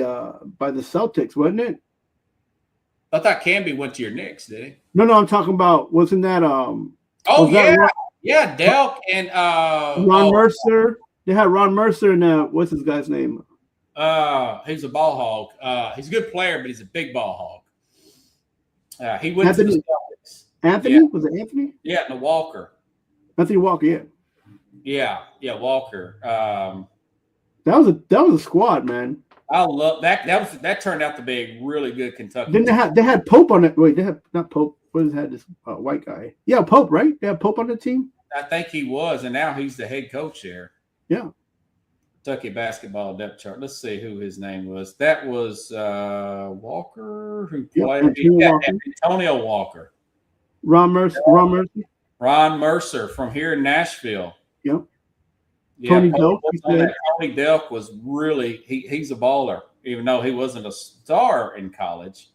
Celtics, wasn't it? I thought Camby went to your Knicks, did he? No, I'm talking about wasn't that yeah, Delk and Ron Mercer. They had Ron Mercer and what's his guy's name? He's a ball hog. He's a good player, but he's a big ball hog. He went to the Celtics. Anthony? Yeah. Was it Anthony? Yeah, and Walker. Anthony Walker, yeah. Yeah, Walker. That was a squad, man. I love that. That turned out to be a really good Kentucky. Then they had Pope on it. Wait, they had not Pope. What is that? This white guy? Yeah, Pope, right? They had Pope on the team. I think he was, and now he's the head coach there. Yeah. Kentucky basketball depth chart. Let's see who his name was. That was Walker, who played. Antonio Walker. Ron Mercer from here in Nashville. Yep. Yeah, Tony Delk. Tony Delk was really he's a baller, even though he wasn't a star in college.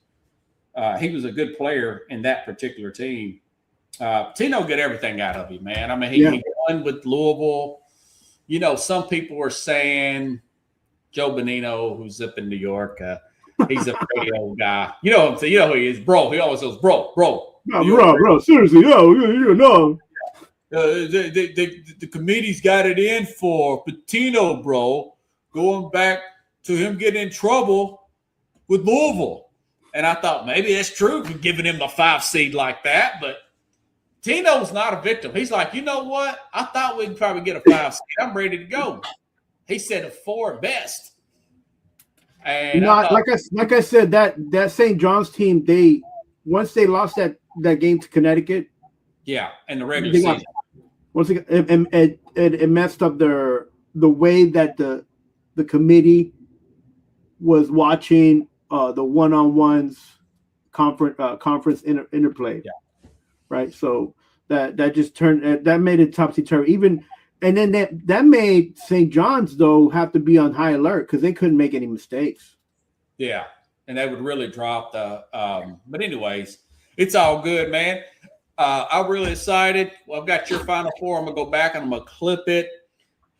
He was a good player in that particular team. Tino get everything out of him, man. I mean, he won with Louisville. You know, some people were saying Joe Bonino, who's up in New York, he's a radio guy. You know what I'm saying? You know who he is, bro. He always goes, bro. No, bro. Seriously, you know. The committee's got it in for Pitino, bro, going back to him getting in trouble with Louisville. And I thought maybe that's true, giving him the 5 seed like that. But Tino's not a victim. He's like, you know what? I thought we'd probably get a 5 seed. I'm ready to go. He said a 4 at best. And like I said, that St. John's team, once they lost that game to Connecticut. Yeah, in the regular season. Once again, it messed up the way that the committee was watching the one-on-ones conference interplay. Yeah. Right. So that just that made it topsy-turvy. And then that made St. John's though have to be on high alert because they couldn't make any mistakes. Yeah, and they would really drop the. But anyways, it's all good, man. I'm really excited. Well, I've got your Final Four. I'm going to go back and I'm going to clip it.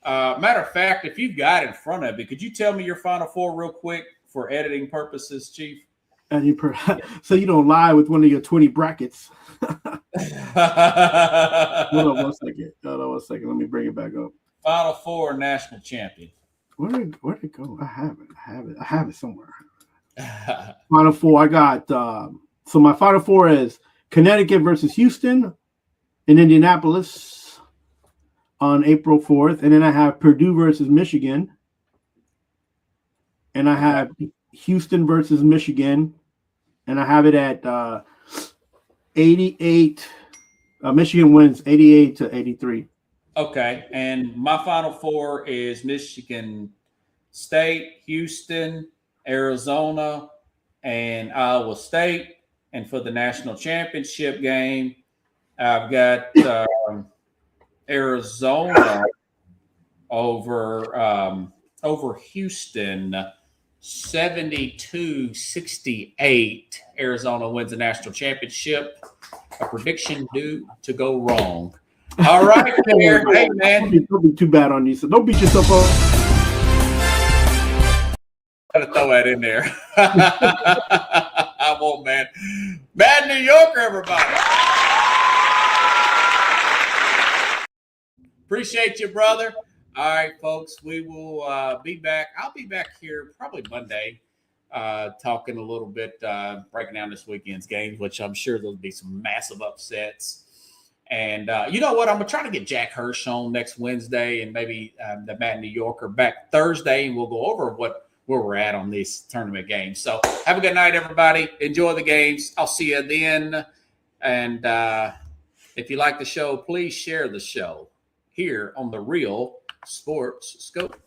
Matter of fact, if you've got it in front of you, could you tell me your Final Four real quick for editing purposes, Chief? So you don't lie with one of your 20 brackets. Hold on one second. Let me bring it back up. Final Four national champion. Where'd it go? I have it somewhere. Final Four. I got so my Final Four is Connecticut versus Houston in Indianapolis on April 4th. And then I have Purdue versus Michigan. And I have Houston versus Michigan. And I have it at 88. Michigan wins 88-83. Okay. And my Final Four is Michigan State, Houston, Arizona, and Iowa State. And for the national championship game, I've got Arizona over Houston, 72-68. Arizona wins the national championship. A prediction due to go wrong. All right, there. Hey, man. Don't be too bad on you. So don't beat yourself up. I'm going to throw that in there. I won't, man. Bad New Yorker, everybody. Appreciate you, brother. All right, folks, we will be back. I'll be back here probably Monday talking a little bit, breaking down this weekend's games, which I'm sure there'll be some massive upsets. And you know what? I'm going to try to get Jack Hirsch on next Wednesday and maybe the Bad New Yorker back Thursday, and we'll go over where we're at on these tournament games. So have a good night, everybody. Enjoy the games. I'll see you then. And if you like the show, please share the show here on the Real Sports Scope.